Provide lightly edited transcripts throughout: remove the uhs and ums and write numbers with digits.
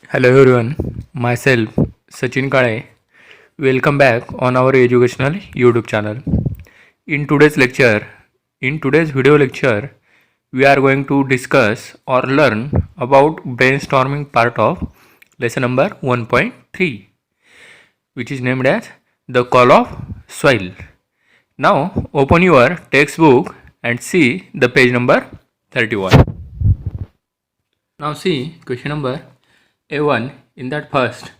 Hello everyone, myself Sachin Kale. Welcome back on our educational YouTube channel. In today's lecture, in today's video lecture, we are going to discuss or learn about brainstorming part of lesson number 1.3, which is named as the call of soil. Now open your textbook and see the page number 31. Now see question number A1 in that first.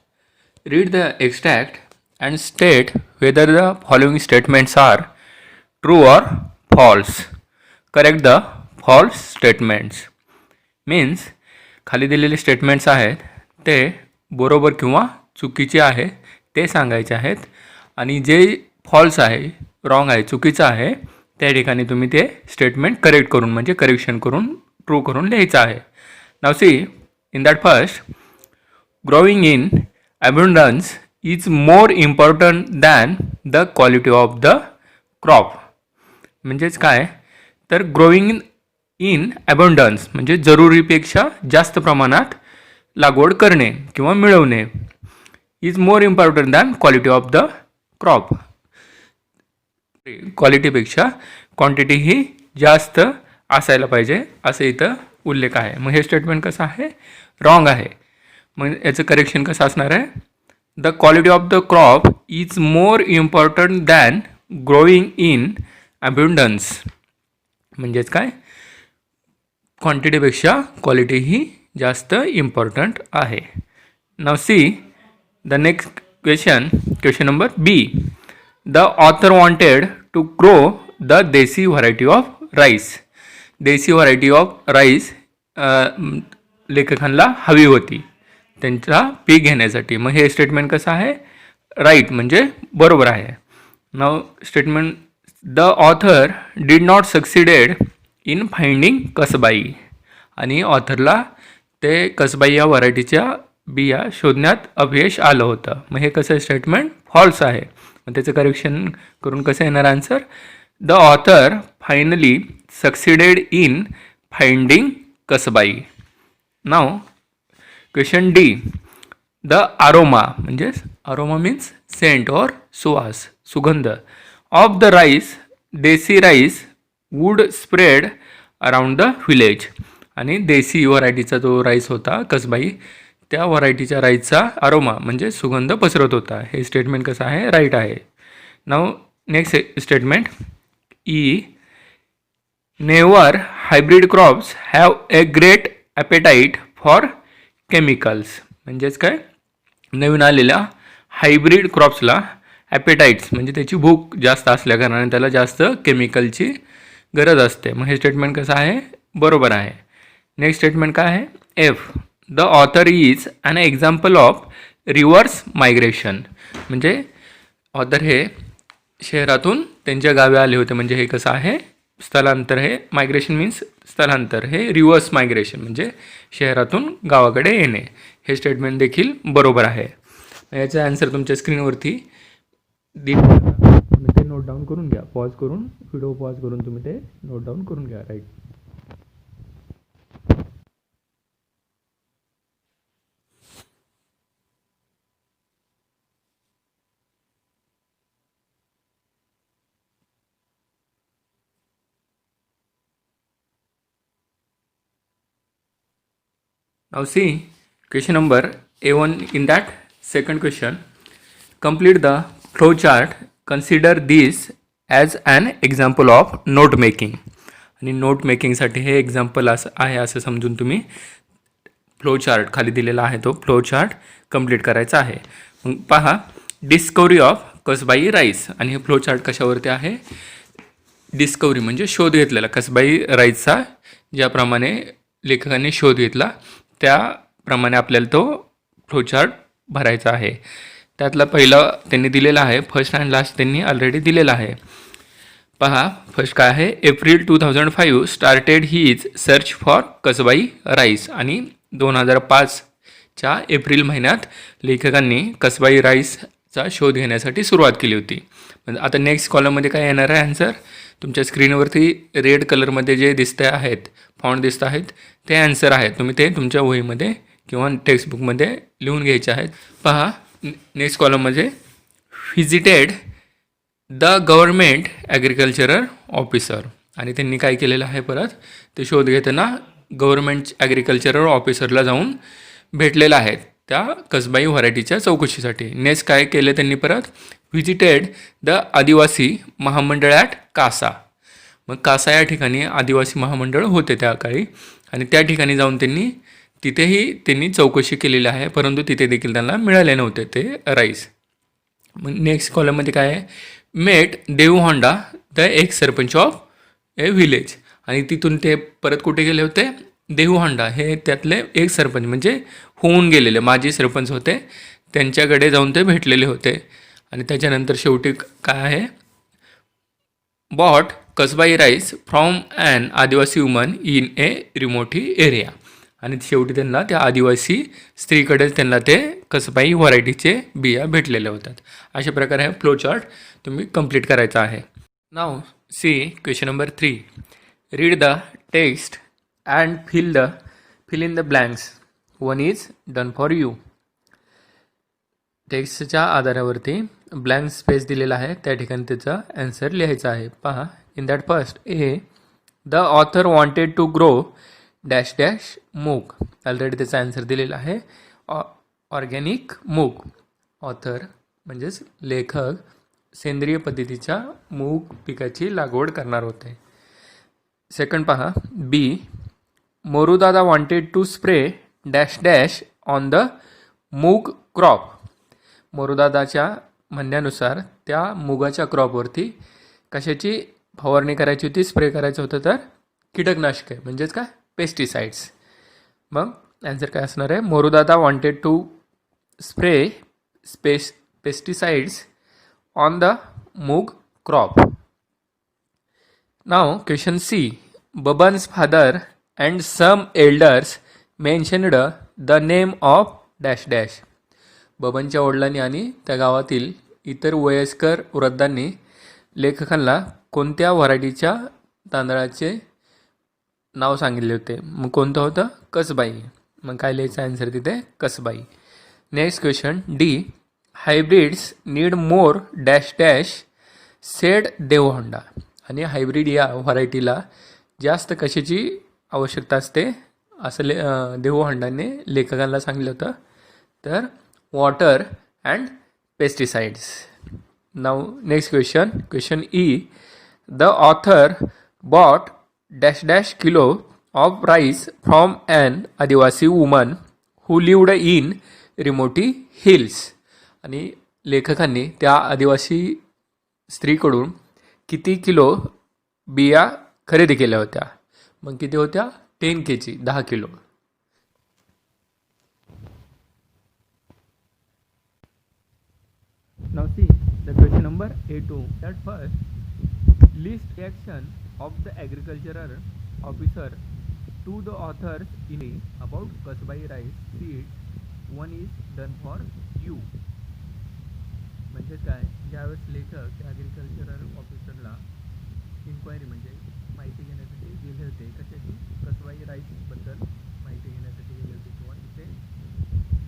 Read the extract and state whether the following statements are true or false. Correct the false statements. Means खाली दिलेले statements आहेत ते बरोबर किंवा चुकीचे आहे ते सांगायचे आहेत आणि जे फॉल्स आहे, रॉंग आहे, चुकीचं आहे त्या ठिकाणी तुम्ही ते स्टेटमेंट करेक्ट करून म्हणजे करेक्शन करून ट्रू करून लिहायचं आहे. Now see in that first, growing in abundance is more important than the quality of the crop. म्हणजेच काय तर ग्रोईंग इन अबंडन्स म्हणजे जरुरीपेक्षा जास्त प्रमाणात लागवड करणे किंवा मिळवणे is more important than quality of the crop. क्वालिटीपेक्षा क्वांटिटी ही जास्त असायला पाहिजे असं इथं उल्लेख आहे. मग हे स्टेटमेंट कसं आहे, रॉंग आहे. मग याचं करेक्शन कसं असणार आहे, the quality of the crop is more important than growing in abundance. म्हणजेच काय क्वांटिटीपेक्षा क्वालिटी ही जास्त इम्पॉर्टंट आहे. Now see the next question number B. The author wanted to grow the desi variety of rice. Desi variety of rice लेखकांना हवी होती त्यांचा पीक घेण्यासाठी. मग हे स्टेटमेंट कसं आहे, राईट म्हणजे बरोबर आहे. Now statement the author did not succeeded in finding Kasbai. आणि ऑथरला ते कसबाई या व्हरायटीच्या बिया शोधण्यात अपयश आलं होतं. मग हे कसं स्टेटमेंट फॉल्स आहे. मग त्याचं करेक्शन करून कसं येणार answer, the author finally succeeded in finding Kasbai. Now question D. The aroma म्हणजेच अरोमा मीन्स सेंट और सुवास, सुगंध of the rice, desi rice would spread around the village. आणि देसी व्हरायटीचा जो राईस होता कसबाई त्या व्हरायटीच्या राईसचा अरोमा म्हणजे सुगंध पसरत होता. हे स्टेटमेंट कसं आहे, राईट आहे. Now next statement E. Never hybrid crops have a great appetite for chemicals. म्हणजेच काय नवीन आलेल्या हायब्रिड क्रॉप्सला ॲपेटाईट्स म्हणजे त्याची भूक जास्त असल्याकारणाने त्याला जास्त केमिकलची गरज असते. मग हे स्टेटमेंट कसं आहे, बरोबर आहे. नेक्स्ट स्टेटमेंट काय आहे, F. The author is an example of reverse migration. म्हणजे ऑथर हे शहरातून त्यांच्या गावी आले होते म्हणजे हे कसं आहे, स्थलांतर. हे मायग्रेशन मीन्स स्थलांतर, हे रिव्हर्स मायग्रेशन म्हणजे शहरातून गावाकडे येणे. हे स्टेटमेंट देखील बरोबर आहे. याचा आन्सर तुमच्या स्क्रीनवरती तुम्ही ते नोट डाऊन करून घ्या. पॉज करून व्हिडिओ पॉज करून तुम्ही ते नोट डाऊन करून घ्या. Right. Now see question number A1 in that second question. Complete the flow chart. Consider this as an example of note making. आणि नोट मेकिंगसाठी हे एक्झाम्पल असं आहे असं समजून तुम्ही फ्लो चार्ट खाली दिलेला आहे तो फ्लो चार्ट कंप्लीट करायचा आहे. मग पहा, डिस्कवरी ऑफ कसबाई राईस. आणि हे फ्लो चार्ट कशावरती आहे, डिस्कवरी म्हणजे शोध घेतलेला कसबाई राईसचा ज्याप्रमाणे लेखकांनी शोध घेतला त्याप्रमाणे आपल्याला तो फ्लोचार्ट भरायचा आहे. त्यातला पहिला त्यांनी दिलेला आहे, फर्स्ट अँड लास्ट त्यांनी ऑलरेडी दिलेला आहे. पहा फर्स्ट काय आहे, April 2005 started his search for Kasbai rice. आणि 2005च्या एप्रिल महिन्यात लेखकांनी कसबाई राईसचा शोध घेण्यासाठी सुरुवात केली होती. म्हणजे आता नेक्स्ट कॉलममध्ये काय येणार आहे आन्सर, तुमच्या स्क्रीनवरती रेड कलरमध्ये जे दिसते आहेत फॉन्ट दिसत आहेत ते आन्सर आहे. तुम्ही ते तुमच्या वहीमध्ये किंवा टेक्स्टबुकमध्ये लिहून घ्यायचे आहेत. पहा नेक्स्ट कॉलममध्ये visited the government agricultural officer, आणि त्यांनी काय केलेलं आहे, परत ते शोध घेताना गव्हर्मेंट ॲग्रिकल्चरल ऑफिसरला जाऊन भेटलेलं आहे त्या कसबाई व्हरायटीच्या चौकशीसाठी. नेक्स्ट काय केलं त्यांनी, परत व्हिजिटेड द आदिवासी महामंडळ ॲट कासा. मग कासा या ठिकाणी आदिवासी महामंडळ होते त्या काळी, आणि त्या ठिकाणी जाऊन तिथेही त्यांनी चौकशी केलेली आहे, परंतु तिथे देखील त्यांना मिळाले नव्हते ते राईस. मग नेक्स्ट कॉलममध्ये काय आहे, मेट देऊ Honda the x sarpanch of A village, आणि तिथून ते परत कुठे गेले होते, देहू होंडा हे त्यातले एक सरपंच म्हणजे होऊन गेलेले माजी सरपंच होते, त्यांच्याकडे जाऊन ते भेटलेले होते. आणि त्याच्यानंतर शेवटी काय आहे, bought कसबाई rice from an adivasi woman in A रिमोटी area, आणि शेवटी त्यांना त्या आदिवासी स्त्रीकडेच त्यांना ते कसबाई व्हरायटीचे बिया भेटलेल्या होतात. अशा प्रकारे हा फ्लो चार्ट तुम्ही कंप्लीट करायचा आहे. Now see question number 3. Read the text and fill in the blanks. One is done for you. टेक्स्टच्या आधारावरती ब्लँक स्पेस दिलेला आहे, त्या ठिकाणी त्याचा ॲन्सर लिहायचा आहे. पहा, in that first A the author wanted to grow dash dash moong. Already त्याचा ॲन्सर दिलेला आहे, ऑर्गॅनिक मूग. ऑथर म्हणजेच लेखक सेंद्रिय पद्धतीच्या मूग पिकाची लागवड करणार होते. सेकंड पहा, B Morudada wanted to spray dash dash on the moong crop. मोरूदादाच्या म्हणण्यानुसार त्या मुगाच्या क्रॉपवरती कशाची फवारणी करायची होती, स्प्रे करायचं होतं, तर कीटकनाशके म्हणजेच काय, पेस्टिसाइड्स. मग ॲन्सर काय असणार आहे, Morudada wanted to spray pesticides on the moong crop. Now question C. Baban's father and some elders mentioned the name of dash dash. बबनच्या वडिलांनी आणि त्या गावातील इतर वयस्कर वृद्धांनी लेखकांना कोणत्या व्हरायटीच्या तांदळाचे नाव सांगितले होते. मग कोणतं होतं, कसबाई. मग काय लिहायचं ॲन्सर तिथे, Kasbai. Next question D. Hybrids need more dash dash said Devhonda. आणि हायब्रिड या व्हरायटीला जास्त कशाची आवश्यकता असते असं देवहोंडाने लेखकांना सांगितलं होतं, तर water and pesticides. Now next question E. The author bought dash dash kilo of rice from an adivasi woman who lived in remote hills. आणि लेखकांनी त्या आदिवासी स्त्रीकडून किती किलो बिया खरेदी केल्या होत्या. मग किती होत्या, 10 kg, 10 kilo. Now see the question number A2. At first, list action of the agricultural officer to the authors in about Kasbai rice seeds. One is done for you. म्हणजे काय, ज्यावेळेस लेखक ॲग्रिकल्चरल ऑफिसरला इन्क्वायरी म्हणजे माहिती घेण्यासाठी गेले होते, कशाची, कसबाई राईसबद्दल माहिती घेण्यासाठी गेले होते किंवा तिथे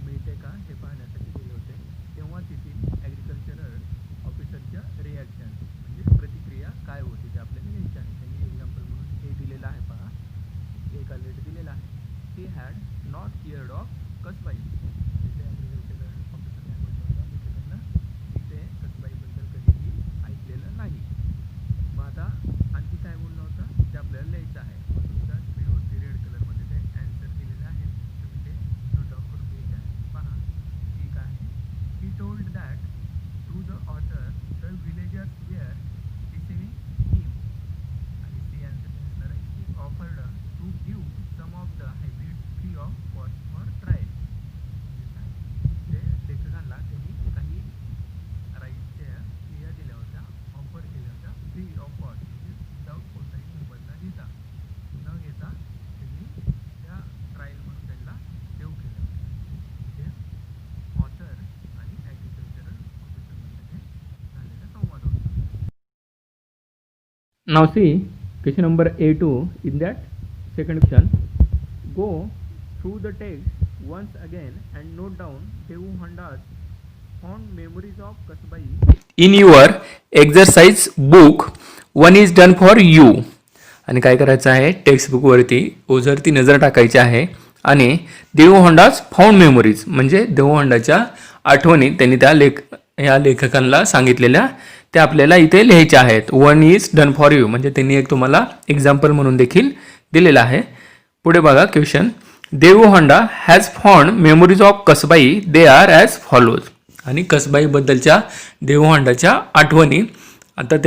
मिळते का हे पाहण्यासाठी गेले होते, तेव्हा तेथील ॲग्रिकल्चरल ऑफिसरच्या रिॲक्शन म्हणजे प्रतिक्रिया काय होती ते आपल्याला घ्यायची आहे. त्यांनी एक्झाम्पल म्हणून हे दिलेलं आहे, पहा, एक ऑलरेडी दिलेलं आहे. He had not heard of Kasbai. तिथे ॲग्रिकल्चरल ऑफिसर काय म्हटलं होतं लेखकांना, तिथे कसबाईबद्दल कधीही ऐकलेलं नाही. मग आता आणखी काय बोललं होतं ते आपल्याला लिहायचं आहे. तुमच्या स्क्रीनवरती रेड कलरमध्ये ते ॲन्सर दिलेले आहेत, तुम्ही ते नोट डाऊन करून घ्यायचे आहे. पहा, ठीक आहे. He told that to the author the villagers were receiving him. आणि ती ॲन्सर असणार आहे, he offered to give some of the hybrid free of cost for trial. ते लेखकांना त्यांनी काही राईसच्या बिया दिल्या होत्या, ऑफर केल्या होत्या फ्री ऑफ कॉस्ट, म्हणजे विदाऊट कोणताही मोबदला घेता न घेता त्यांनी त्या ट्रायल म्हणून त्यांना देऊ केलं होतं. ते ऑथर आणि ॲग्रिकल्चरल ऑफिसरमध्ये झालेला संवाद होता. Now see question number A2. In that second question, go through the text. once again and note down Devu Honda's fond memories of Kasbai in your exercise book. One is done for you. आणि काय करायचं आहे, टेक्स्टबुकवरती ओझरती नजर टाकायची आहे आणि देव होंडाज found memories म्हणजे देव होंडाच्या आठवणी त्यांनी त्या या लेखकांना सांगितलेल्या त्या आपल्याला इथे लिहायच्या आहेत. One is done for you म्हणजे त्यांनी एक तुम्हाला एक्झाम्पल म्हणून देखील दिलेलं आहे. पुढे बघा question. Devhonda has found memories of Kasbai. They are as follows. आणि कसबाईबद्दलच्या देव होंडाच्या आठवणी आता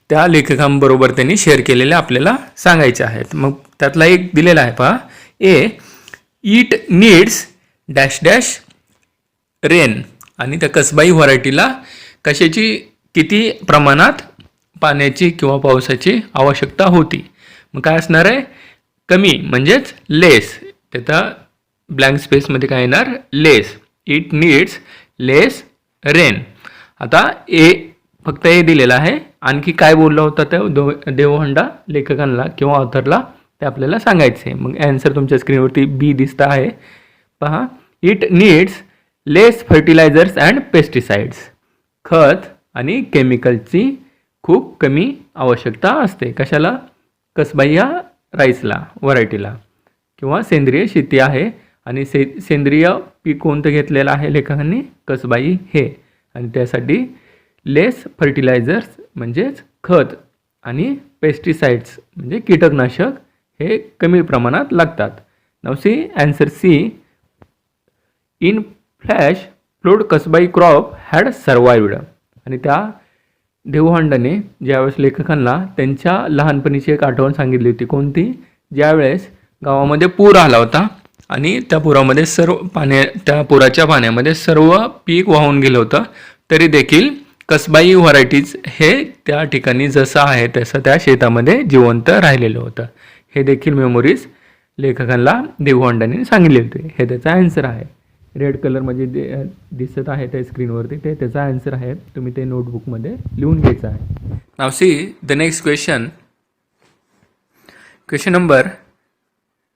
त्या लेखकांबरोबर त्यांनी शेअर केलेल्या आपल्याला सांगायच्या आहेत. मग त्यातला एक दिलेला आहे पहा. A it needs dash dash rain. आणि त्या कसबाई व्हरायटीला कशाची किती प्रमाणात पाण्याची किंवा पावसाची आवश्यकता होती. मग काय असणार आहे, कमी म्हणजेच लेस. त्याचा ब्लँक स्पेसमध्ये काय येणार, less. It needs less rain. आता ए फक्त ए दिलेला आहे. आणखी काय बोलला होता त्या देव होंडा लेखकांना किंवा ऑथरला ते आपल्याला सांगायचं आहे. मग ॲन्सर तुमच्या स्क्रीनवरती बी दिसत आहे पहा. It needs less fertilizers and pesticides. खत आणि केमिकलची खूप कमी आवश्यकता असते. कशाला, कसबाई या राईसला व्हरायटीला. किंवा सेंद्रिय शेती आहे आणि सेंद्रिय पीक कोणतं घेतलेलं आहे लेखकांनी, कसबाई हे. आणि त्यासाठी लेस फर्टिलायझर्स म्हणजेच खत आणि पेस्टिसाइड्स म्हणजे कीटकनाशक हे कमी प्रमाणात लागतात. Now see answer C. In flash flood Kasbai crop had survived. आणि त्या देवहोंडाने ज्यावेळेस लेखकांना त्यांच्या लहानपणीची एक आठवण सांगितली होती. कोणती, ज्यावेळेस गावामध्ये पूर आला होता आणि त्या पुरामध्ये त्या पुराच्या पाण्यामध्ये सर्व पीक वाहून गेलं होतं, तरी देखील कसबाई व्हरायटीज हे त्या ठिकाणी जसं आहे तसं त्या शेतामध्ये जिवंत राहिलेलं होतं. हे देखील मेमोरीज लेखकांना देवहोंडाने सांगितले होते. हे त्याचा ॲन्सर आहे. रेड कलरमध्ये दिसत आहे त्या स्क्रीनवरती, ते त्याचा ॲन्सर आहे. तुम्ही ते नोटबुकमध्ये लिहून घ्यायचं आहे. Now see the next question. Question number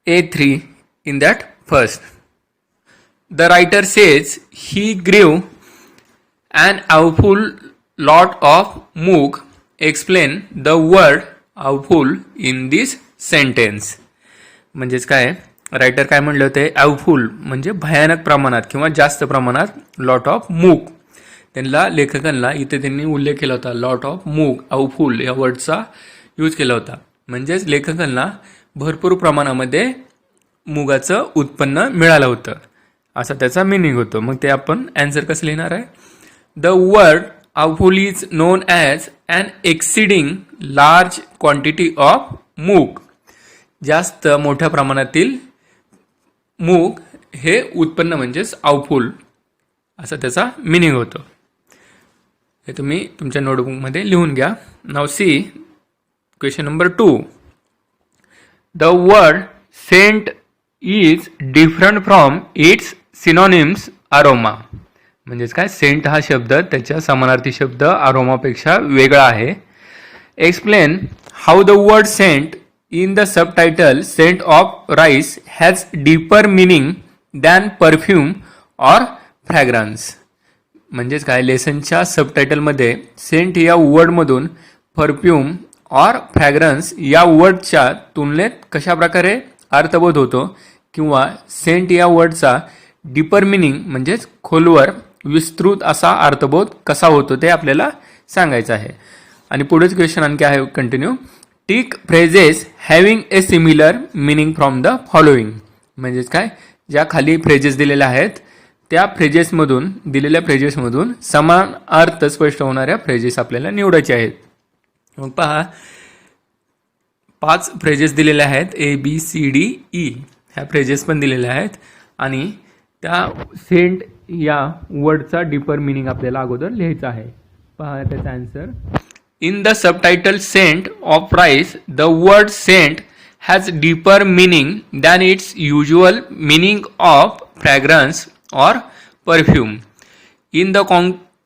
A3 in that first. The writer says he grew an awful lot of moog. Explain the word awful in this sentence. म्हणजेच काय, रायटर काय म्हणले होते, awful म्हणजे भयानक प्रमाणात किंवा जास्त प्रमाणात लॉट ऑफ मूग. त्यांना लेखकांना इथे त्यांनी उल्लेख केला होता लॉट ऑफ मूग, awful या वर्डचा यूज केला होता. म्हणजेच लेखकांना भरपूर प्रमाणामध्ये मुगाचं उत्पन्न मिळालं होतं असा त्याचा मिनिंग होतो. मग ते आपण ॲन्सर कसं लिहिणार आहे. The word awful is known as an exceeding large quantity of moong. जास्त मोठ्या प्रमाणातील मूग हे उत्पन्न म्हणजेच awful असा त्याचा मिनिंग होतो. हे तुम्ही तुमच्या नोटबुकमध्ये लिहून घ्या. Now see question number 2. The word scent is different from its synonyms aroma. म्हणजेच काय, सेंट हा शब्द त्याच्या समानार्थी शब्द अरोमापेक्षा वेगळा आहे. Explain how the word scent in the subtitle scent of rice has deeper meaning than perfume or fragrance. म्हणजेच काय, लेसनच्या सबटायटलमध्ये सेंट या वर्डमधून परफ्यूम ऑर फ्रॅग्रन्स या वर्डच्या तुलनेत कशा प्रकारे अर्थबोध होतो किंवा सेंट या वर्डचा डीपर मिनिंग म्हणजेच खोलवर विस्तृत असा अर्थबोध कसा होतो ते आपल्याला सांगायचं आहे. आणि पुढेच क्वेश्चन आणखी आहे, continue. Tick phrases having a similar meaning from the following. म्हणजेच काय, ज्या खाली फ्रेजेस दिलेल्या आहेत त्या फ्रेजेसमधून दिलेल्या फ्रेजेसमधून समान अर्थ स्पष्ट होणाऱ्या फ्रेजेस आपल्याला निवडायचे आहेत. मग पहा, 5 फ्रेजेस दिलेल्या आहेत, ABCDE ह्या फ्रेजेस पण दिलेल्या आहेत. आणि त्या सेंट या वर्डचा डीपर मिनिंग आपल्याला अगोदर लिहायचा आहे. पहा त्याचा answer. In the subtitle scent of rice the word scent has deeper meaning than its usual meaning of fragrance or perfume. In the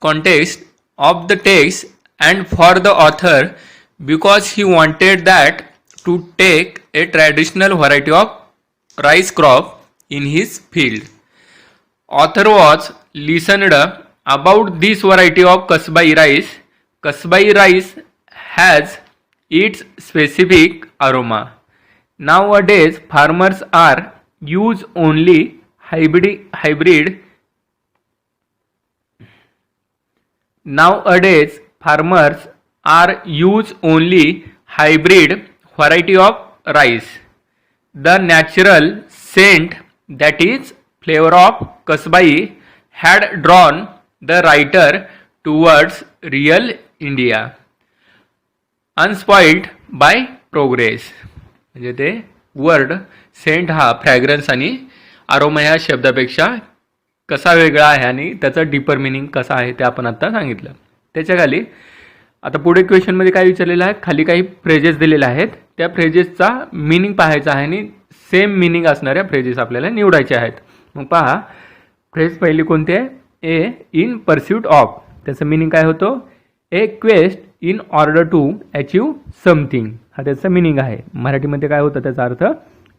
context of the text and for the author because he wanted that to take a traditional variety of rice crop in his field. Author was listened about this variety of Kasbai rice. Kasbai rice has its specific aroma. Nowadays, farmers are use only hybrid. Nowadays, farmers are use only hybrid variety of rice. The natural scent, that is flavor of Kasbai, had drawn the writer towards real India, unspoiled by progress. म्हणजे ते word Saint हा fragrance आणि aroma ह्या शब्दापेक्षा कसा वेगळा आहे आणि त्याचा डीपर मिनिंग कसा आहे ते आपण आता सांगितलं. त्याच्या खाली आता पुढे क्वेश्चनमध्ये काय विचारलेलं आहे, खाली काही फ्रेजेस दिलेले आहेत, त्या फ्रेजेसचा मिनिंग पाहायचा आहे आणि सेम मिनिंग असणाऱ्या फ्रेजेस आपल्याला निवडायच्या आहेत. मग पहा, फ्रेज पहिली कोणती आहे, ए इन परस्यूट ऑफ. त्याचं मिनिंग काय होतं, a quest in order to achieve something, हा त्याचा मिनिंग आहे. मराठीमध्ये काय होतं त्याचा अर्थ,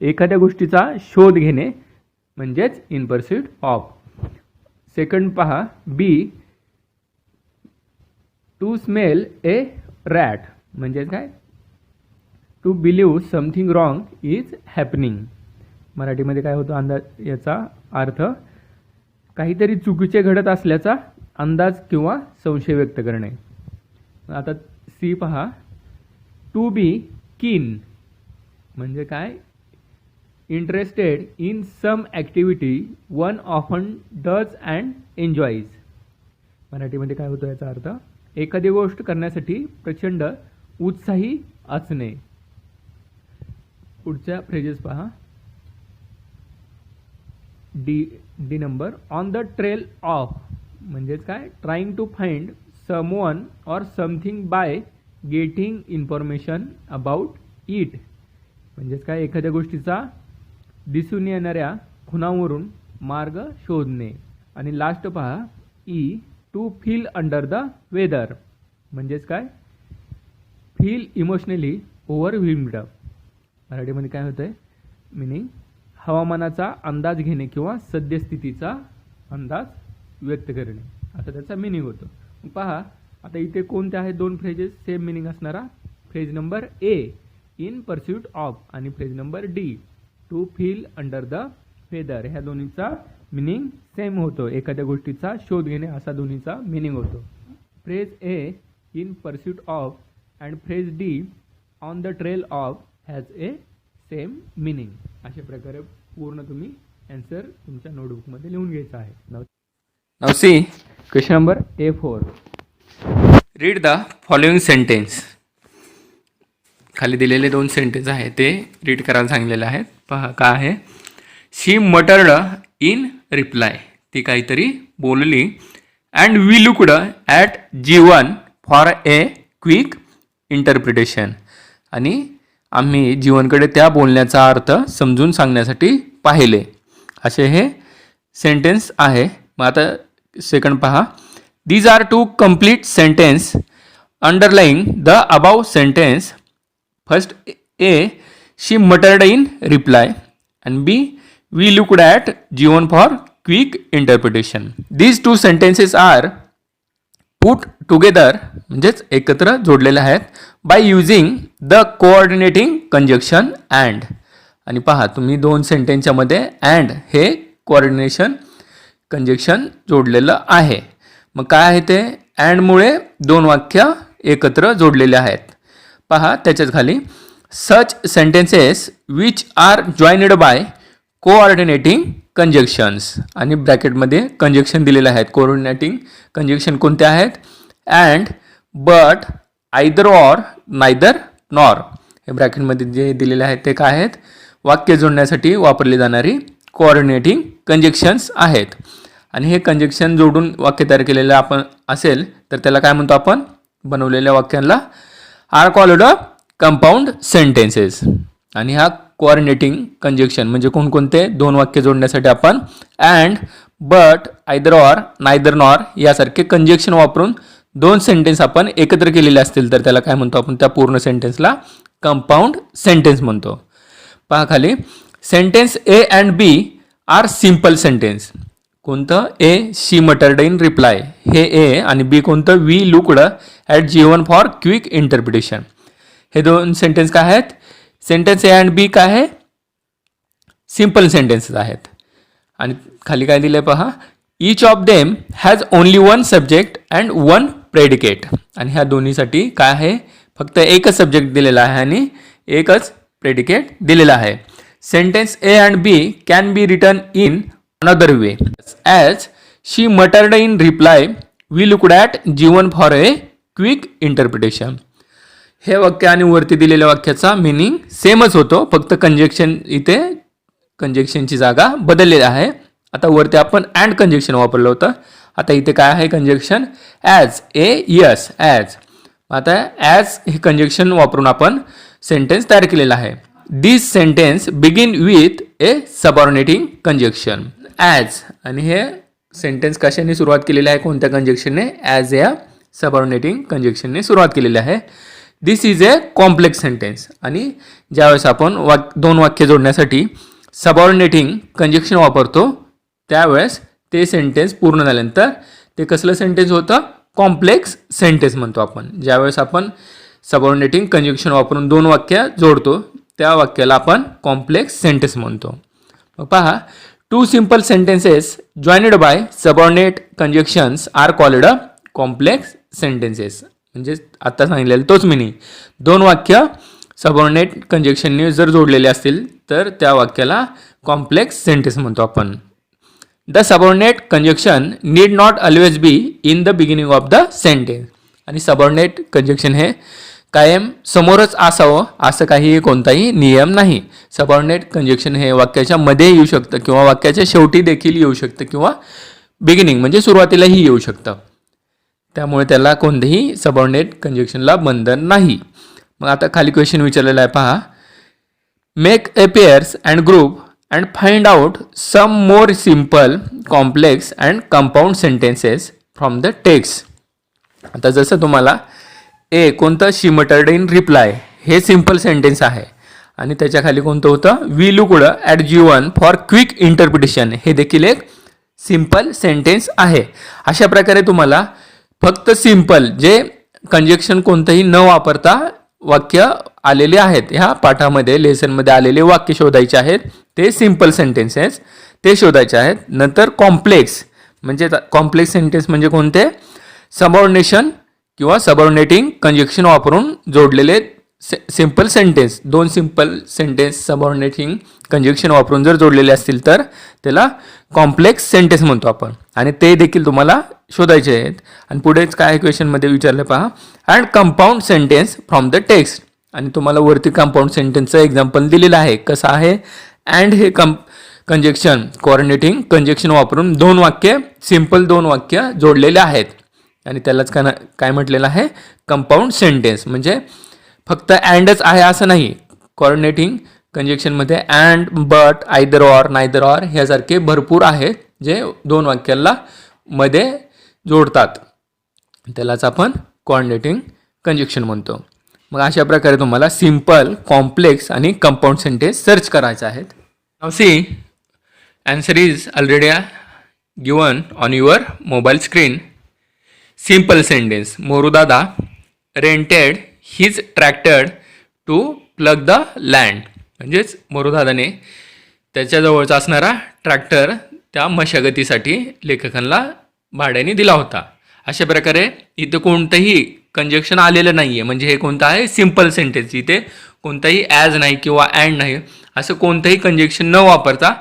एखाद्या गोष्टीचा शोध घेणे म्हणजेच इन परस्यूट ऑफ. सेकंड पहा, B to smell a rat म्हणजे काय, to believe something wrong is happening. मराठीमध्ये काय होतं अंदाज, याचा अर्थ काहीतरी चुकीचे घडत असल्याचा अंदाज किंवा संशय व्यक्त करणे. आता सी पहा, टू बी कीन म्हणजे काय, interested in some activity one often does and enjoys. मराठीमध्ये काय होतं याचा अर्थ, एखादी गोष्ट करण्यासाठी प्रचंड उत्साही असणे. पुढच्या फ्रेजेस पहा, D number, on the trail of म्हणजेच काय, trying to find someone or something by getting information about it म्हणजेच काय, एखाद्या गोष्टीचा दिसून येणाऱ्या खुणावरून मार्ग शोधणे. आणि लास्ट पहा, E to feel under the weather म्हणजेच काय, फील इमोशनली ओव्हरव्हेल्म्ड. मराठीमध्ये काय होतं आहे मिनिंग, हवामानाचा अंदाज घेणे किंवा सद्यस्थितीचा अंदाज व्यक्त करणे, असं त्याचा मिनिंग होतं. पहा आता इथे कोणत्या आहेत दोन फ्रेजेस सेम मिनिंग असणारा, phrase number A in pursuit of आणि phrase number D to feel under the weather. ह्या दोन्हीचा मिनिंग सेम होतो, एखाद्या गोष्टीचा शोध घेणे असा दोन्हीचा मिनिंग होतो. Phrase A in pursuit of and phrase D on the trail of has a same meaning. अशा प्रकारे पूर्ण तुम्ही आन्सर तुमच्या नोटबुकमध्ये लिहून घ्यायचा आहे. Now see question number A4. Read the following sentence. खाली दिलेले दोन सेंटेन्स आहेत ते रीड करायला सांगलेले आहेत. पहा काय आहे, शी मटर्ड इन रिप्लाय, ती काहीतरी बोलली. And we looked at Jeevan for a quick interpretation, आणि आम्ही जीवनकडे त्या बोलण्याचा अर्थ समजून सांगण्यासाठी पाहिले. असे हे सेंटेन्स आहे. मग आता सेकंड पहा, these are two complete sentence underlining the above sentence. First A, she muttered in reply, and B, we looked at Jeevan for quick interpretation. These two sentences are put together म्हणजेच एकत्र जोडलेले आहेत by using the coordinating conjunction and. आणि पहा तुम्ही दोन सेंटेन्सच्या मध्ये and हे कोऑर्डिनेशन कंजक्शन जोडलेलं आहे. मग काय आहे ते, अँडमुळे दोन वाक्य एकत्र जोडलेले आहेत. पहा त्याच्याच खाली, such sentences which are joined by coordinating conjunctions, आणि ब्रॅकेटमध्ये कंजक्शन दिलेले आहेत. कोऑर्डिनेटिंग कंजक्शन कोणते आहेत, and, but, either or, neither, nor. हे ब्रॅकेटमध्ये जे दिलेले आहेत ते काय आहेत, वाक्य जोडण्यासाठी वापरली जाणारी कोऑर्डिनेटिंग कंजक्शन्स आहेत. आणि हे कंजक्शन जोडून वाक्य तयार केलेलं आपण असेल तर त्याला काय म्हणतो आपण, बनवलेल्या वाक्यांना आर कॉल्ड कंपाऊंड सेंटेन्सेस. आणि हा कोऑर्डिनेटिंग कंजक्शन म्हणजे कोणकोणते, दोन वाक्य जोडण्यासाठी आपण and, but, either or, neither nor यासारखे कंजक्शन वापरून दोन सेंटेन्स आपण एकत्र केलेले असतील तर त्याला काय म्हणतो आपण, त्या पूर्ण सेंटेन्सला कंपाऊंड सेंटेन्स म्हणतो. पहा खाली, sentence A and B are simple sentence. कोणतं? A she muttered in reply, हे ए. आणि बी कोणतं? We looked at Jeevan for quick interpretation. हे दोन सेंटेन्स काय आहेत? सेंटेन्स ए अँड बी काय आहे? सिम्पल सेंटेन्सेस आहेत. आणि खाली काय दिलं आहे पहा, each of them has only one subject and one predicate. आणि ह्या दोन्हीसाठी काय आहे? फक्त एकच सब्जेक्ट दिलेला आहे आणि एकच प्रेडिकेट दिलेला आहे. Sentence A and B can be written in another way as she muttered in reply we looked at Jeevan for a quick interpretation. हे वाक्य आणि वरती दिलेल्या वाक्याचा मिनिंग सेमच होतो, फक्त कंजक्शन इथे कंजक्शनची जागा बदललेली आहे. आता वरती आपण अँड कंजक्शन वापरलं होतं, आता इथे काय आहे conjunction? As. A yes as. आता ॲज हे कंजक्शन वापरून आपण सेंटेन्स तयार केलेला आहे. This sentence begin with a subordinating conjunction as. आणि हे सेंटेन्स कशाने सुरुवात केलेली आहे? कोणत्या कंजक्शनने? ॲज या सबऑर्डिनेटिंग कंजक्शनने सुरुवात केलेली आहे. दिस इज ए कॉम्प्लेक्स सेंटेन्स. आणि ज्यावेळेस आपण दोन वाक्य जोडण्यासाठी सबऑर्डिनेटिंग कंजक्शन वापरतो त्यावेळेस ते सेंटेन्स पूर्ण झाल्यानंतर ते कसलं सेंटेन्स होतं? कॉम्प्लेक्स सेंटेन्स म्हणतो आपण. ज्यावेळेस आपण सबऑर्डिनेटिंग कंजक्शन वापरून दोन वाक्य जोडतो त्या वाक्याला आपण कॉम्प्लेक्स सेंटेन्स म्हणतो. मग पहा, two simple sentences joined by subordinate conjunctions are called complex sentences. म्हणजे आता सांगितलेलं तोच मिनिंग. दोन वाक्य सबऑर्डिनेट कंजक्शनने जर जोडलेले असतील तर त्या वाक्याला कॉम्प्लेक्स सेंटेन्स म्हणतो आपण. The subordinate conjunction need not always be in the beginning of the sentence. आणि सबऑर्डिनेट कंजक्शन हे कायम समोरच असावं असं काही कोणताही नियम नाही. सबऑर्डिनेट कंजक्शन हे वाक्याच्या मध्ये येऊ शकतं किंवा वाक्याच्या शेवटी देखील येऊ शकतं किंवा बिगिनिंग म्हणजे सुरुवातीलाही येऊ शकतं. त्यामुळे त्याला कोणतेही सबऑर्डिनेट कंजक्शनला बंधन नाही. मग आता खाली क्वेश्चन विचारलेला आहे पहा, make a pairs and group and find out some more simple complex and compound sentences from the text. आता जसं तुम्हाला ए कोणतं? शी मटर्ड इन रिप्लाय हे सिम्पल सेंटेन्स आहे आणि त्याच्या खाली कोणतं होतं? We looked at Jeevan for quick interpretation हे देखील एक सिम्पल सेंटेन्स आहे. अशा प्रकारे तुम्हाला फक्त सिम्पल जे कंजक्शन कोणतंही न वापरता वाक्य आलेले आहेत, ह्या पाठामध्ये लेसनमध्ये आलेले वाक्य शोधायचे आहेत. ते सिम्पल सेंटेन्सेस ते शोधायचे आहेत. नंतर कॉम्प्लेक्स म्हणजे कॉम्प्लेक्स सेंटेन्स म्हणजे कोणते? सबऑर्डिनेशन किंवा सबऑर्डिनेटिंग कंजक्शन वापरून जोडलेले सिम्पल सेंटेन्स. दोन सिम्पल सेंटेन्स सबऑर्डिनेटिंग कंजक्शन वापरून जर जोडलेले असतील तर त्याला कॉम्प्लेक्स सेंटेन्स म्हणतो आपण. आणि ते देखील तुम्हाला शोधायचे आहेत. आणि पुढेच काय क्वेश्चनमध्ये विचारलं पहा, and compound sentence from the text. आणि तुम्हाला वरती कंपाऊंड सेंटेन्सचं एक्झाम्पल दिलेलं आहे. कसं आहे? अँड हे कंजक्शन कोऑर्डिनेटिंग कंजक्शन वापरून दोन वाक्य सिम्पल दोन वाक्य जोडलेले आहेत आणि त्यालाच काय म्हटलेलं आहे? Compound sentence. म्हणजे फक्त अँडच आहे असं नाही. कोऑर्डिनेटिंग कंजक्शनमध्ये and, but, either or, neither or ह्यासारखे भरपूर आहेत जे दोन वाक्याला मध्ये जोडतात. त्यालाच आपण कोऑर्डिनेटिंग कंजक्शन म्हणतो. मग अशा प्रकारे तुम्हाला सिम्पल, कॉम्प्लेक्स आणि कंपाऊंड सेंटेन्स सर्च करायचे आहेत. Now see, answer is already given on your mobile screen. Simple sentence, Morudada rented his tractor to plug the land. म्हणजेच मोरूदादाने त्याच्याजवळचा असणारा ट्रॅक्टर त्या मशागतीसाठी लेखकांना भाड्याने दिला होता. अशा प्रकारे इथे कोणतंही कंजक्शन आलेलं नाही आहे. म्हणजे हे कोणतं आहे? Simple sentence. इथे कोणताही ॲज नाही किंवा अँड नाही, असं कोणतंही कंजक्शन न वापरता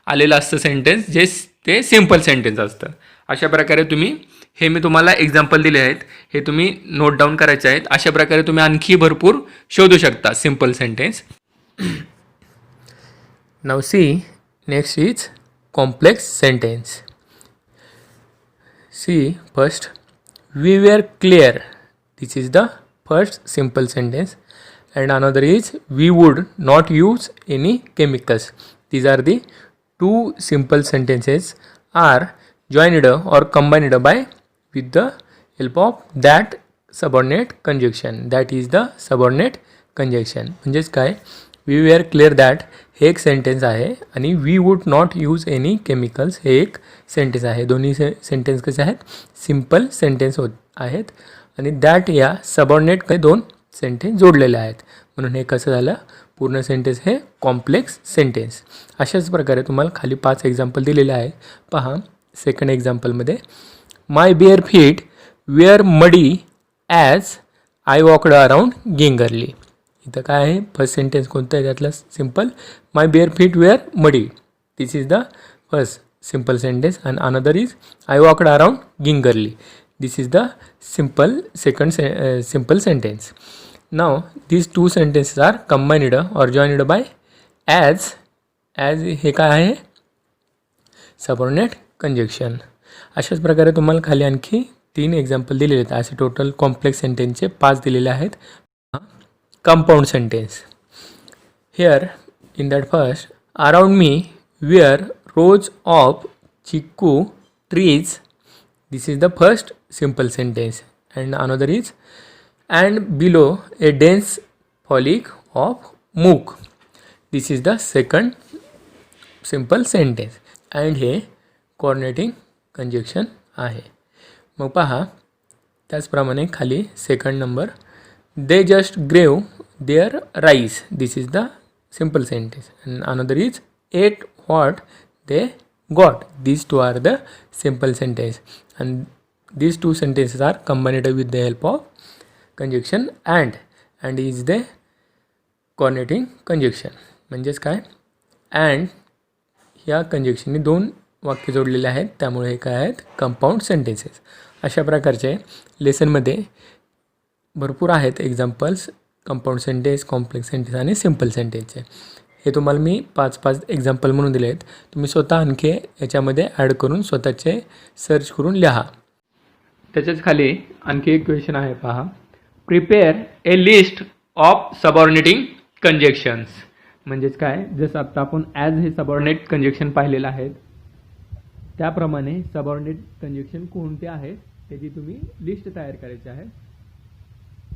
आलेलं असतं सेंटेन्स जे ते सिम्पल सेंटेन्स असतं. अशा प्रकारे तुम्ही हे मी तुम्हाला एक्झाम्पल दिले आहेत, हे तुम्ही नोट डाऊन करायचे आहेत. अशा प्रकारे तुम्ही आणखी भरपूर शोधू शकता simple sentence. Now see, next is complex sentence. See, first, we were clear. This is the first simple sentence. And another is, we would not use any chemicals. These are the two simple sentences are joined or combined by with the help of that subordinate conjunction. That is the subordinate conjunction. म्हणजेच काय? We were clear that हे एक sentence आहे आणि we would not use any chemicals हे एक sentence आहे. दोन्ही सेंटेन्स कसे आहेत, सिम्पल सेंटेन्स आहेत आणि दॅट या सबऑर्डिनेट काही दोन सेंटेन्स जोडलेले आहेत, म्हणून हे कसं झालं, पूर्ण सेंटेन्स हे कॉम्प्लेक्स सेंटेन्स. अशाच प्रकारे तुम्हाला खाली 5 एक्झाम्पल दिलेले आहे. पहा सेकंड एक्झाम्पलमध्ये, my bare feet were muddy as I walked around gingerly. इथं काय आहे, फर्स्ट सेंटेन्स कोणतं आहे त्यातलं, simple, my bare feet were muddy, this is the first simple sentence, and another is I walked around gingerly, this is the second simple sentence. Now these two sentences are combined or joined by as हे काय आहे, subordinate conjunction. अशाच प्रकारे तुम्हाला खाली आणखी 3 example दिलेले आहेत. असे टोटल कॉम्प्लेक्स सेंटेन्सचे 5 दिलेले आहेत. Compound sentence, here in that first, around me were rows of chiku trees, this is the first simple sentence, and another is and below a dense foliage of mook, this is the second simple sentence, and हे coordinating conjunction आहे. मग पहा त्याचप्रमाणे खाली second number, they just grew their rice, this is the simple sentence, and another is ate what they got, these two are the simple sentence, and these two sentences are combined with the help of conjunction and is the coordinating conjunction. म्हणजेच काय, and ह्या कंजक्शनने 2 वाक्य जोडलेले आहेत, त्यामुळे हे काय आहेत, कंपाऊंड सेंटेन्सेस. अशा प्रकारचे लेसनमध्ये भरपूर आहेत examples, compound sentence, complex sentence आणि सिम्पल सेंटेन्सचे. हे तुम्हाला मी 5 एक्झाम्पल म्हणून दिले आहेत. तुम्ही स्वतः आणखी याच्यामध्ये ॲड करून स्वतःचे सर्च करून लिहा. त्याच्याच खाली आणखी एक क्वेश्चन आहे, पहा, prepare a list of subordinating conjunctions. म्हणजेच काय, जसं आता आपण ॲज हे सबऑर्डिनेट कंजक्शन पाहिलेलं आहे, त्याप्रमाणे सबऑर्डिनेट कंजक्शन कोणते आहेत त्याची तुम्ही लिस्ट तयार करायची आहे.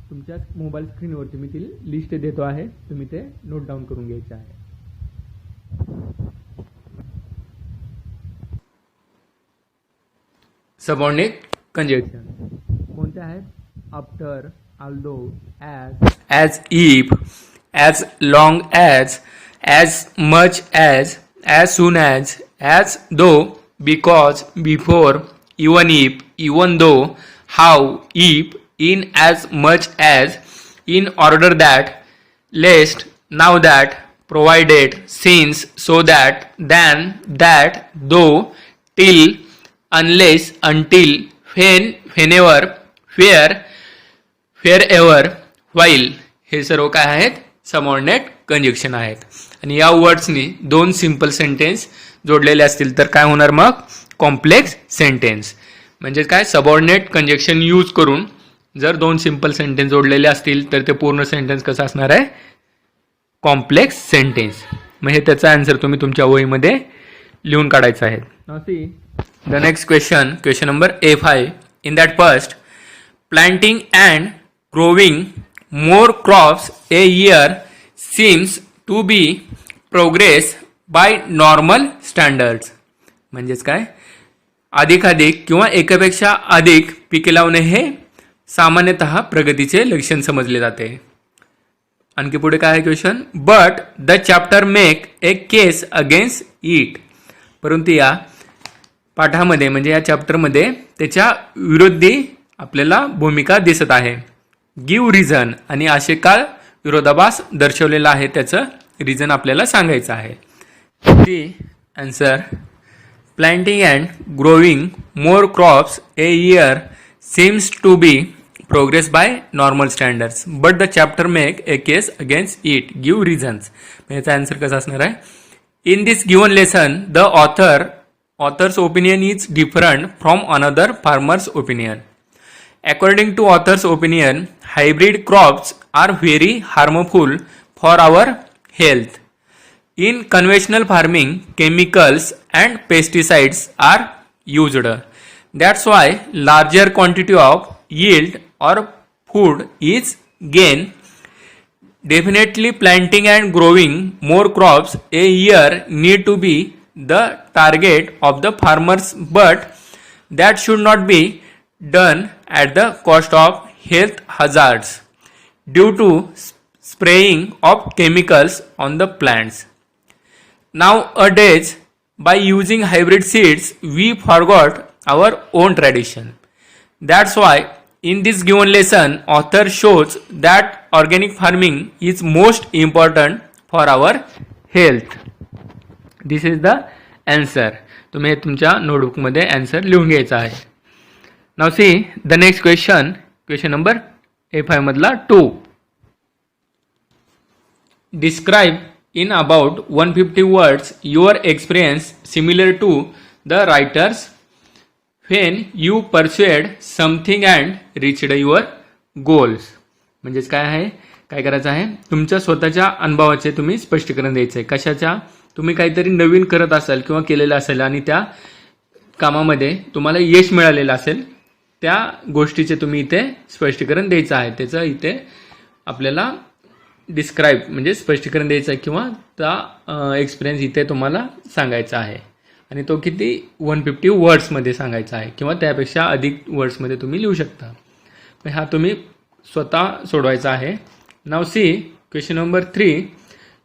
तुमच्या मोबाईल स्क्रीनवरती मी ती लिस्ट देतो आहे, तुम्ही ते नोट डाऊन करून घ्यायचे आहे. सबऑर्डिनेट कंजक्शन कोणते आहेत, after, although, as if, as long as much as soon as though, because, before, even if, even though, how, if, in as much as, in order that, lest, now that, provided, since, so that, than, that, though, till, unless, until, when, whenever, where, wherever, while. हे सर्व काय आहेत, subordinate conjunction आहेत. आणि या वर्ड्सनी 2 simple sentence जोडलेले असतील तर काय होणार, मग कॉम्प्लेक्स सेंटेन्स. म्हणजे काय, सबऑर्डिनेट कंजक्शन यूज करून जर 2 सिम्पल सेंटेन्स जोडलेले असतील तर ते पूर्ण सेंटेन्स कसं असणार आहे, कॉम्प्लेक्स सेंटेन्स. मग हे त्याचा आन्सर तुम्ही तुमच्या वहीमध्ये लिहून काढायचा आहे. Now see the next question number A5. In that first, planting and growing more crops a year seems to be progress by normal standards. म्हणजेच काय, अधिकाधिक किंवा एकापेक्षा अधिक पिके लावणे हे सामान्यतः प्रगतीचे लक्षण समजले जाते. आणखी पुढे काय आहे question, but the chapter make a case against it. परंतु या पाठामध्ये म्हणजे या चॅप्टरमध्ये त्याच्या विरोधी आपल्याला भूमिका दिसत आहे. गिव्ह रिझन, आणि असे का विरोधाभास दर्शवलेला आहे त्याचं रिझन आपल्याला सांगायचं आहे. The answer, planting and growing more crops a year seems to be progress by normal standards, but the chapter make a case against it. Give reasons. याचा आन्सर कसा असणार आहे, in this given lesson the author's opinion is different from another farmer's opinion. According to author's opinion, hybrid crops are very harmful for our health. In conventional farming, chemicals and pesticides are used. That's why larger quantity of yield or food is gained. Definitely planting and growing more crops a year need to be the target of the farmers, but that should not be done at the cost of health hazards due to spraying of chemicals on the plants. Nowadays, by using hybrid seeds, we forgot our own tradition. That's why in this given lesson, author shows that organic farming is most important for our health. This is the answer. तुम्ही हे तुमच्या नोटबुकमध्ये answer लिहून घ्यायचा आहे. Now see the next question, question number A5 मधला 2. Describe in about 150 words your experience similar to the writers when you pursued something and reached your goals. म्हणजेच काय आहे, काय करायचं आहे, तुमच्या स्वतःच्या अनुभवाचे तुम्ही स्पष्टीकरण द्यायचं आहे. कशाच्या, तुम्ही काहीतरी नवीन करत असाल किंवा केलेलं असेल आणि त्या कामामध्ये तुम्हाला यश मिळालेलं असेल, त्या गोष्टीचे तुम्ही इथे स्पष्टीकरण द्यायचं आहे. त्याचं इथे आपल्याला डिस्क्राईब म्हणजे स्पष्टीकरण द्यायचं आहे किंवा त्या एक्सपिरियन्स इथे तुम्हाला सांगायचा आहे. आणि तो किती 150 वर्ड्समध्ये सांगायचा आहे किंवा त्यापेक्षा अधिक वर्ड्समध्ये तुम्ही लिहू शकता. हा तुम्ही स्वतः सोडवायचा आहे. Now see question number 3.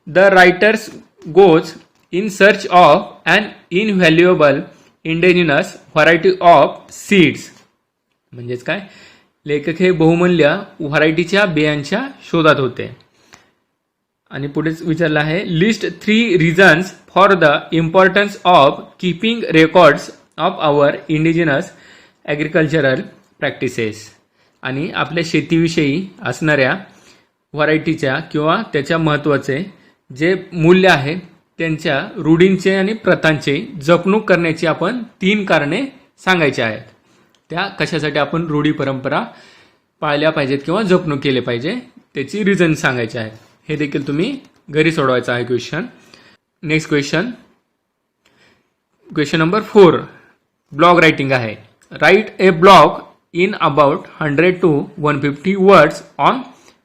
The writers goes in search of an invaluable indigenous variety of seeds. म्हणजेच काय, लेखक हे बहुमूल्य व्हरायटीच्या बियांच्या शोधात होते. आणि पुढेच विचारलं आहे, list 3 reasons for the importance of keeping records of our indigenous agricultural practices. आणि आपल्या शेतीविषयी असणाऱ्या व्हरायटीच्या किंवा त्याच्या महत्त्वाचे जे मूल्य आहे त्यांच्या रूढींचे आणि प्रथांचे जपणूक करण्याची आपण 3 कारणे सांगायची आहेत. त्या कशासाठी आपण रूढी परंपरा पाळल्या पाहिजेत किंवा जपणूक केले पाहिजे त्याची रिझन सांगायचे आहेत. हे देखील तुम्ही घरी सोडवायचं आहे question. Next question, question number 4. Blog writing आहे. Write a blog in about 100 to 150 words on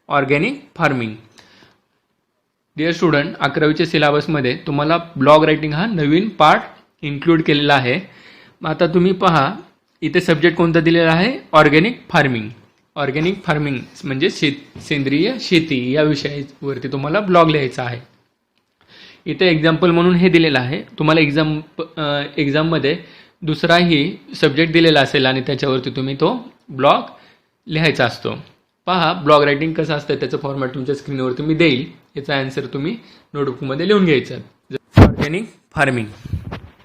organic farming. Dear student, 11वीच्या सिलेबसमध्ये तुम्हाला ब्लॉग रायटिंग हा नवीन पार्ट इन्क्लूड केलेला आहे. आता तुम्ही पहा इथे सब्जेक्ट कोणता दिलेला आहे, ऑर्गॅनिक फार्मिंग. ऑर्गॅनिक फार्मिंग म्हणजे सेंद्रिय शेती या विषयावरती तुम्हाला ब्लॉग लिहायचा आहे. इथे एक्झाम्पल म्हणून हे दिलेलं आहे. तुम्हाला एक्झाममध्ये दुसराही सब्जेक्ट दिलेला असेल आणि त्याच्यावरती तुम्ही तो ब्लॉग लिहायचा असतो. पहा ब्लॉग रायटिंग कसं असतं त्याचं फॉर्मॅट तुमच्या स्क्रीनवरती मी देईल. याचा आन्सर तुम्ही नोटबुकमध्ये लिहून घ्यायचा. ऑर्गॅनिक फार्मिंग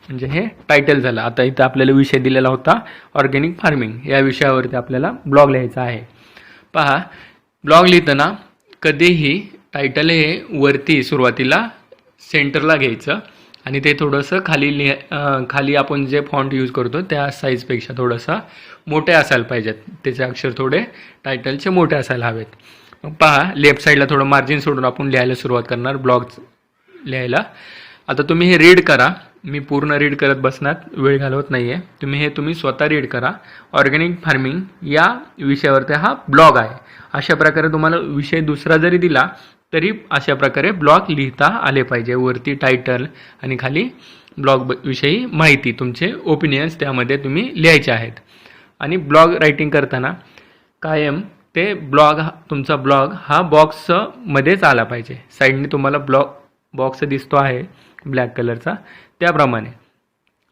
म्हणजे हे टायटल झालं. आता इथं आपल्याला विषय दिलेला होता ऑर्गॅनिक फार्मिंग, या विषयावरती आपल्याला ब्लॉग लिहायचा आहे. पहा ब्लॉग लिहिताना कधीही टायटल हे वरती सुरुवातीला सेंटरला घ्यायचं आणि ते थोडंसं खाली आपण जे फॉन्ट यूज करतो त्या साईजपेक्षा थोडंसं मोठे असायला पाहिजेत. त्याचे अक्षर थोडे टायटलचे मोठे असायला हवेत. मग पहा लेफ्ट साईडला थोडं मार्जिन सोडून आपण लिहायला सुरुवात करणार ब्लॉग लिहायला. आता तुम्ही हे रीड करा. मी पूर्ण रीड करत बसणार, वेळ घालवत नाही आहे. तुम्ही स्वतः रीड करा. ऑर्गॅनिक फार्मिंग या विषयावरती हा ब्लॉग आहे. अशा प्रकारे तुम्हाला विषय दुसरा जरी दिला तरी अशा प्रकारे ब्लॉग लिहिता आले पाहिजे. वरती टायटल आणि खाली ब्लॉग विषयी माहिती, तुमचे ओपिनियन्स त्यामध्ये तुम्ही लिहायचे आहेत. आणि ब्लॉग रायटिंग करताना कायम ते तुमचा ब्लॉग हा बॉक्समध्येच आला पाहिजे. साईडने तुम्हाला बॉक्स दिसतो आहे ब्लॅक कलरचा, त्याप्रमाणे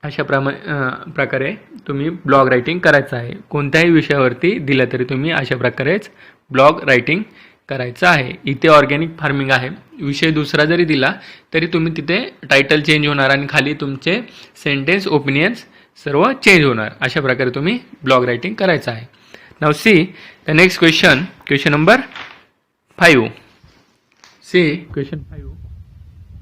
अशा प्रकारे तुम्ही ब्लॉग रायटिंग करायचं आहे. कोणत्याही विषयावरती दिलं तरी तुम्ही अशा प्रकारेच ब्लॉग रायटिंग करायचं आहे. इथे ऑर्गॅनिक फार्मिंग आहे, विषय दुसरा जरी दिला तरी तुम्ही तिथे टायटल चेंज होणार आणि खाली तुमचे सेंटेन्स ओपिनियन्स सर्व चेंज होणार. अशा प्रकारे तुम्ही ब्लॉग रायटिंग करायचं आहे. Now see the next question, question number 5. See question 5.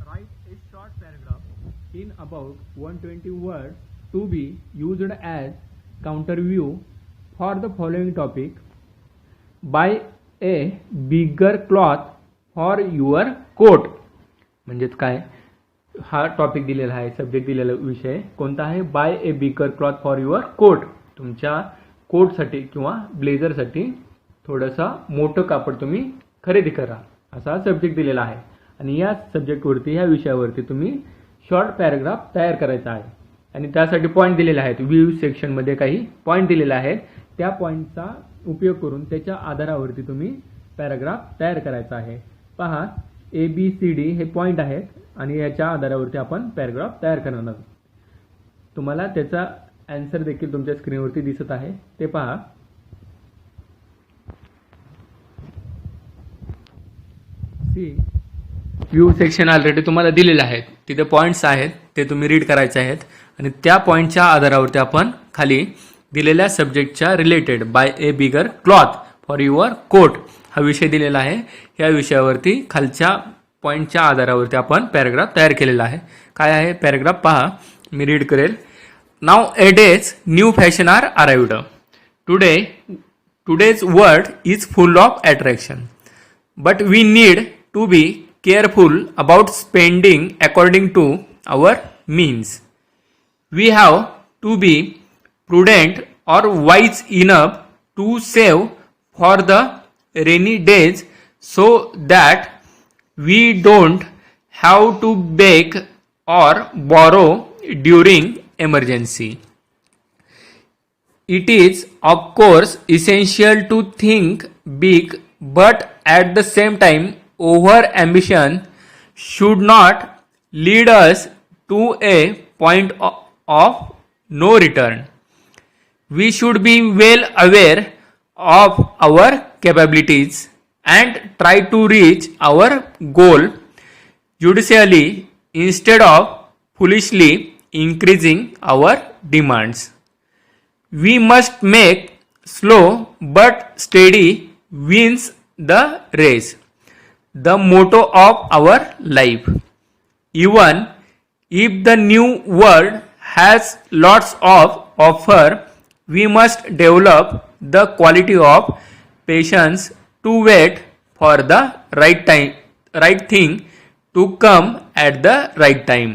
Write a short paragraph in about 120 words to be used as counter view for the following topic. Buy a bigger cloth for your coat. म्हणजेच काय, हा topic दिलेला आहे, subject दिलेला विषय कोणता आहे, buy a bigger cloth for your coat. तुमच्या कोटसाठी किंवा ब्लेझरसाठी थोडंसं मोठं कापड तुम्ही खरेदी करा. असा सब्जेक्ट दिलेला आहे आणि या सब्जेक्टवरती ह्या विषयावरती तुम्ही शॉर्ट पॅराग्राफ तयार करायचा आहे आणि त्यासाठी पॉईंट दिलेले आहेत. व्ह्यू सेक्शनमध्ये काही पॉईंट दिलेले आहेत. त्या पॉईंटचा उपयोग करून त्याच्या आधारावरती तुम्ही पॅराग्राफ तयार करायचा आहे. पहा ABCD हे पॉईंट आहेत आणि याच्या आधारावरती आपण पॅराग्राफ तयार करणार आहोत. तुम्हाला त्याचा आन्सर देखील तुमच्या स्क्रीनवरती दिसत आहे, ते पहा. व्ह्यू सेक्शन ऑलरेडी तुम्हाला दिलेलं आहे, तिथे पॉईंट्स आहेत ते तुम्ही रीड करायचे आहेत आणि त्या पॉईंटच्या आधारावरती आपण खाली दिलेल्या सब्जेक्टच्या related buy a bigger cloth for your coat हा विषय दिलेला आहे. या विषयावरती खालच्या पॉईंटच्या आधारावरती आपण पॅराग्राफ तयार केलेला आहे. काय आहे पॅराग्राफ पहा, मी रीड करेल. Nowadays new fashion are arrived. Today's world is full of attraction, but we need to be careful about spending according to our means. We have to be prudent or wise enough to save for the rainy days so that we don't have to beg or borrow during emergency. It is of course essential to think big, but at the same time over ambition should not lead us to a point of no return. We should be well aware of our capabilities and try to reach our goal judiciously instead of foolishly increasing our demands. We must make slow but steady wins the race, the motto of our life. Even if the new world has lots of offer, we must develop the quality of patience to wait for the right thing to come at the right time.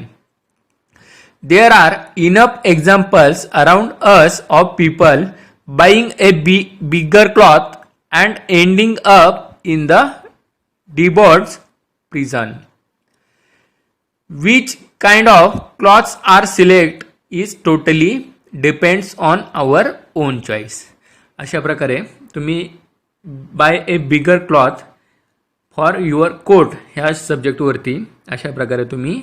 There are enough examples around us of people buying a bigger cloth and ending up in the debauched prison. Which kind of clothes are select is totally depends on our own choice. अशा प्रकारे तुम्ही buy a bigger cloth for your coat ह्या सब्जेक्टवरती अशा प्रकारे तुम्ही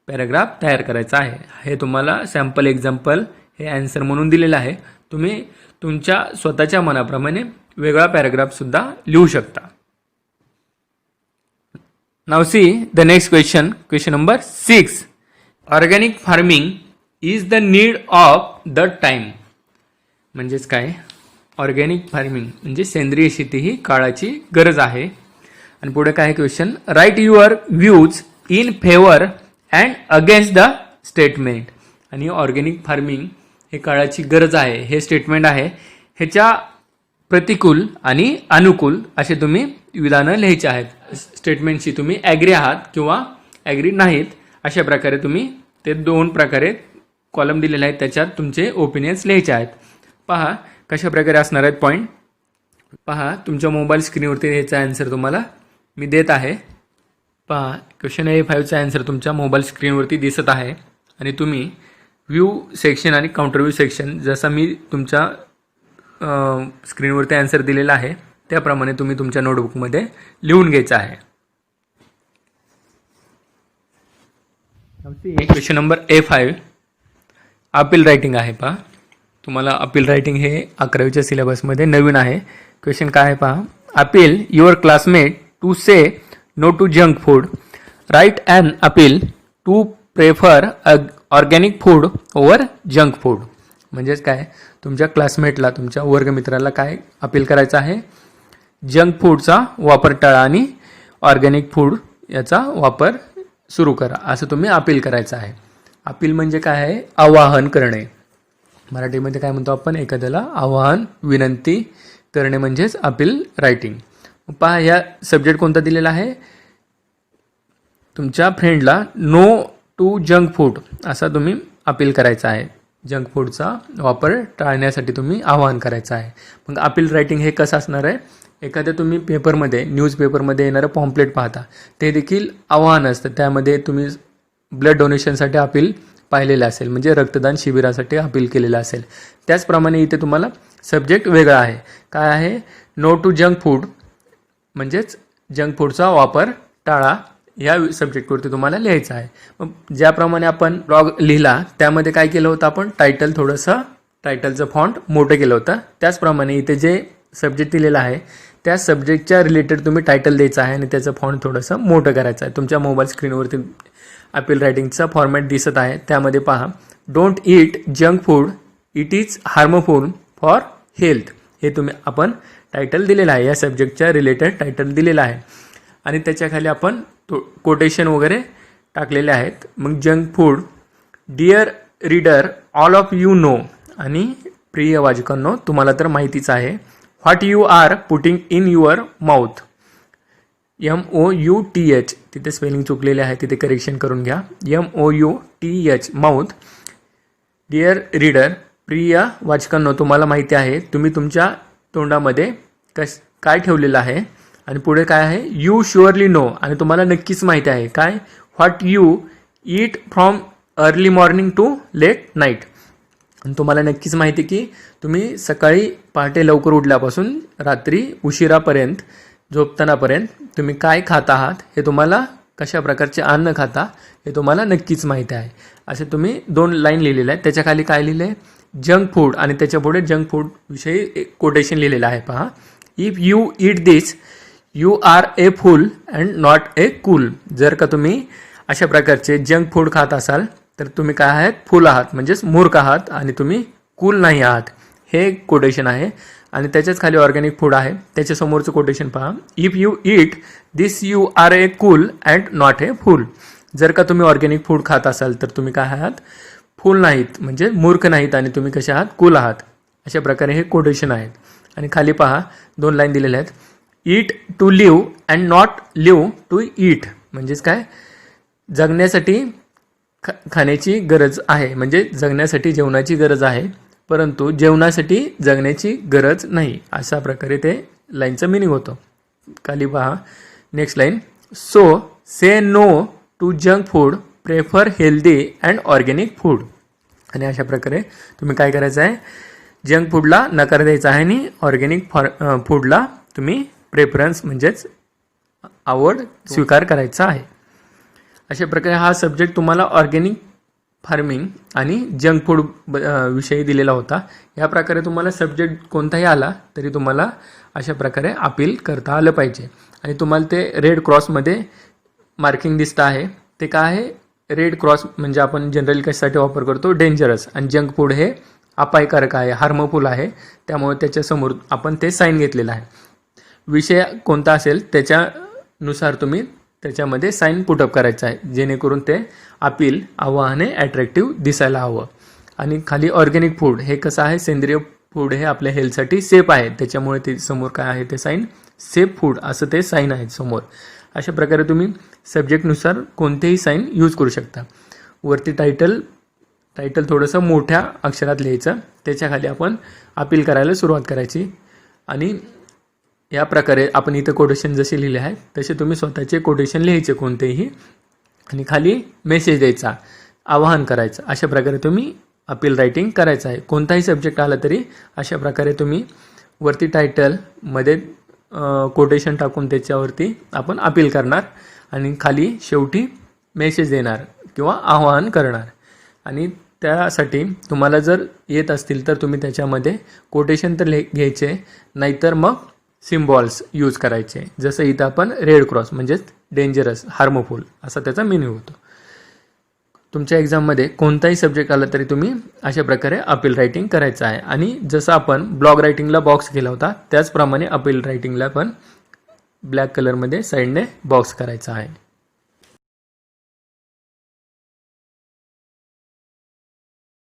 paragraph तयार करायचा आहे. हे तुम्हाला सॅम्पल एक्झाम्पल हे आन्सर म्हणून दिलेलं आहे. तुम्ही तुमच्या स्वतःच्या मनाप्रमाणे वेगळा पॅराग्राफसुद्धा लिहू शकता. Now see the next question, question number 6. Organic farming is the need of the time. म्हणजेच काय, ऑर्गॅनिक फार्मिंग म्हणजे सेंद्रिय शेती ही काळाची गरज आहे. आणि पुढे काय question, write your views in favour and against the statement. आणि ऑर्गॅनिक फार्मिंग हे काळाची गरज आहे हे स्टेटमेंट आहे, ह्याच्या प्रतिकूल आणि अनुकूल असे तुम्ही विधानं लिहायचे आहेत. स्टेटमेंटशी तुम्ही ॲग्री आहात किंवा ॲग्री नाहीत अशा प्रकारे तुम्ही ते दोन प्रकारे कॉलम दिलेले आहेत, त्याच्यात तुमचे ओपिनियन्स लिहायचे आहेत. पहा कशा प्रकारे असणार आहेत पॉईंट. पहा तुमच्या मोबाईल स्क्रीनवरती ह्याचा आन्सर तुम्हाला मी देत आहे. पहा क्वेश्चन A5चा आन्सर तुमच्या मोबाईल स्क्रीनवरती दिसत आहे आणि तुम्ही व्ह्यू सेक्शन आणि काउंटर व्ह्यू सेक्शन जसा मी तुमच्या स्क्रीनवरती आन्सर दिलेला आहे त्याप्रमाणे तुम्ही तुमच्या नोटबुकमध्ये लिहून घ्यायचं आहे. Question number A5 appeal writing आहे. पहा तुम्हाला अपील रायटिंग हे 11वीच्या सिलेबसमध्ये नवीन आहे. क्वेश्चन काय आहे पहा, appeal your classmate to say no to junk food. Write an appeal to prefer organic food over junk food. म्हणजेच काय, तुमच्या क्लासमेटला तुमच्या वर्गमित्राला काय अपील करायचं आहे, जंक फूडचा वापर टाळा आणि ऑर्गॅनिक फूड याचा वापर सुरू करा असं तुम्ही अपील करायचं आहे. अपील म्हणजे काय आहे, आवाहन करणे. मराठीमध्ये काय म्हणतो आपण, एखाद्याला आवाहन विनंती करणे म्हणजेच अपील रायटिंग. पहा या सब्जेक्ट कोणता दिलेला आहे, तुमच्या फ्रेंडला नो टू जंक फूड असा तुम्ही अपील करायचा आहे. जंक फूडचा वापर टाळण्यासाठी तुम्ही आवाहन करायचं आहे. मग अपील रायटिंग हे कसं असणार आहे, एखाद्या तुम्ही पेपरमध्ये न्यूजपेपरमध्ये येणारं पॉम्पलेट पाहता, ते देखील आव्हान असतं. त्यामध्ये तुम्ही ब्लड डोनेशनसाठी अपील पाहिलेलं असेल, म्हणजे रक्तदान शिबिरासाठी अपील केलेलं असेल. त्याचप्रमाणे इथे तुम्हाला सब्जेक्ट वेगळा आहे. काय आहे? नो टू जंक फूड, म्हणजेच जंक फूडचा वापर टाळा, या सब्जेक्टवरती तुम्हाला लिहायचं आहे. मग ज्याप्रमाणे आपण ब्लॉग लिहिला त्यामध्ये काय केलं होतं, आपण टायटलचं फॉन्ट मोठं केलं होतं. त्याचप्रमाणे इथे जे सब्जेक्ट दिलेला आहे त्या सब्जेक्टच्या रिलेटेड तुम्ही टायटल द्यायचं आहे आणि त्याचं फॉन्ट थोडंसं मोठं करायचं आहे. तुमच्या मोबाईल स्क्रीनवरती अपील रायटिंगचा फॉर्मॅट दिसत आहे. त्यामध्ये पहा, don't eat junk food, it is harmful for health. हे आपण टायटल दिलेलं आहे, या सब्जेक्टच्या रिलेटेड टायटल दिलेलं आहे. आणि त्याच्याखाली आपण कोटेशन वगैरे टाकलेले आहेत. मग junk food, dear reader, all of you know, आणि प्रिय वाचकांनो तुम्हाला तर माहितीच आहे, what you are putting in your mouth, MOUTH, तिथे स्पेलिंग चुकलेले आहे, तिथे करेक्शन करून घ्या. MOUTH, mouth. डिअर रीडर, प्रिय वाचकांनो तुम्हाला माहिती आहे तुम्ही तुमच्या तोंडामध्ये काय ठेवलेलं आहे. आणि पुढे काय आहे? यू शुअरली नो, आणि तुम्हाला नक्कीच माहिती आहे काय? What you eat from early morning to late night. आणि तुम्हाला नक्कीच माहिती की तुम्ही सकाळी पहाटे लवकर उठल्यापासून रात्री उशिरापर्यंत झोपतानापर्यंत तुम्ही काय खात आहात, हे तुम्हाला कशा प्रकारचे अन्न खाता हे तुम्हाला नक्कीच माहिती आहे. असे तुम्ही 2 लाईन लिहिलेले आहेत. त्याच्याखाली काय लिहिले? जंक फूड, आणि त्याच्यापुढे जंक फूड विषयी कोटेशन लिहिलेलं आहे. पहा, if you eat this you are a fool and not a cool. जर का तुम्ही अशा प्रकारचे जंक फूड खात असाल तर तुम्ही काय आहात? फूल आहात, म्हणजेच मूर्ख आहात, आणि तुम्ही कूल नाही आहात. हे कोटेशन आहे. आणि त्याच्याच खाली ऑर्गॅनिक फूड आहे, त्याच्यासमोरचं कोटेशन पहा, if you eat this you are a cool and not a fool. जर का तुम्ही ऑर्गॅनिक फूड खात असाल तर तुम्ही काय आहात? फूल नाहीत, म्हणजे मूर्ख नाहीत, आणि तुम्ही कसे आहात? कूल आहात. अशा प्रकारे हे कोटेशन आहेत. आणि खाली पहा 2 लाईन दिलेल्या आहेत, eat to live and not live to eat. म्हणजेच काय? जगण्यासाठी खाण्याची गरज आहे, म्हणजे जगण्यासाठी जेवणाची गरज आहे, परंतु जेवणासाठी जगण्याची गरज नाही. अशा प्रकारे ते लाईनचं मिनिंग होतं. खाली पहा next line, so say no to junk food, prefer healthy and organic food. आणि अशा प्रकारे तुम्ही काय करायचं आहे? जंक फूडला नकार द्यायचा आहे आणि ऑर्गॅनिक फूडला तुम्ही प्रेफरन्स म्हणजेच आवड स्वीकार करायचा आहे. अशा प्रकारे हा सब्जेक्ट तुम्हाला ऑर्गॅनिक फार्मिंग आणि जंक फूड विषयी दिलेला होता. या प्रकारे तुम्हाला सब्जेक्ट कोणताही आला तरी तुम्हाला अशा प्रकारे अपील करता आलं पाहिजे. आणि तुम्हाला ते रेड क्रॉसमध्ये मार्किंग दिसतं आहे, ते काय आहे? रेड क्रॉस म्हणजे आपण जनरली कशासाठी वापर करतो? डेंजरस. आणि जंक फूड हे अपायकारक आहे, हार्मफुल आहे, त्यामुळे त्याच्यासमोर आपण ते साईन घेतलेलं आहे. विषय कोणता असेल त्याच्यानुसार तुम्ही त्याच्यामध्ये साईन पुटअप करायचं आहे, जेणेकरून ते अपील आव्हाने ॲट्रॅक्टिव्ह दिसायला हवं. आणि खाली ऑर्गॅनिक फूड हे कसं आहे? सेंद्रिय फूड हे आपल्या हेल्थसाठी सेफ आहे, त्याच्यामुळे ते समोर काय आहे? ते साईन सेफ फूड असं ते साईन आहे समोर. अशा प्रकारे तुम्ही सब्जेक्टनुसार कोणतेही साईन यूज करू शकता. वरती टायटल थोडंसं मोठ्या अक्षरात लिहायचं, त्याच्याखाली आपण अपील करायला सुरुवात करायची. आणि या प्रकारे आपण इथं कोटेशन जसे लिहिले आहेत तसे तुम्ही स्वतःचे कोटेशन लिहायचे कोणतेही, आणि खाली मेसेज द्यायचा, आवाहन करायचं. अशा प्रकारे तुम्ही अपील रायटिंग करायचं आहे. कोणताही सब्जेक्ट आला तरी अशा प्रकारे तुम्ही वरती टायटलमध्ये कोटेशन टाकून त्याच्यावरती आपण अपील करणार, आणि खाली शेवटी मेसेज देणार किंवा आवाहन करणार. आणि त्यासाठी तुम्हाला जर येत असतील तर तुम्ही त्याच्यामध्ये कोटेशन तर घ्यायचे, नाहीतर मग सिम्बॉल्स यूज करायचे. जसं इथं आपण रेड क्रॉस म्हणजेच डेंजरस, हार्मफुल असा त्याचा मीनिंग होतो. तुमच्या एक्झाममध्ये कोणताही सब्जेक्ट आला तरी तुम्ही अशा प्रकारे अपील रायटिंग करायचं आहे. आणि जसं आपण ब्लॉग रायटिंगला बॉक्स केला होता त्याचप्रमाणे अपील रायटिंगला पण ब्लॅक कलरमध्ये साईडने बॉक्स करायचा आहे.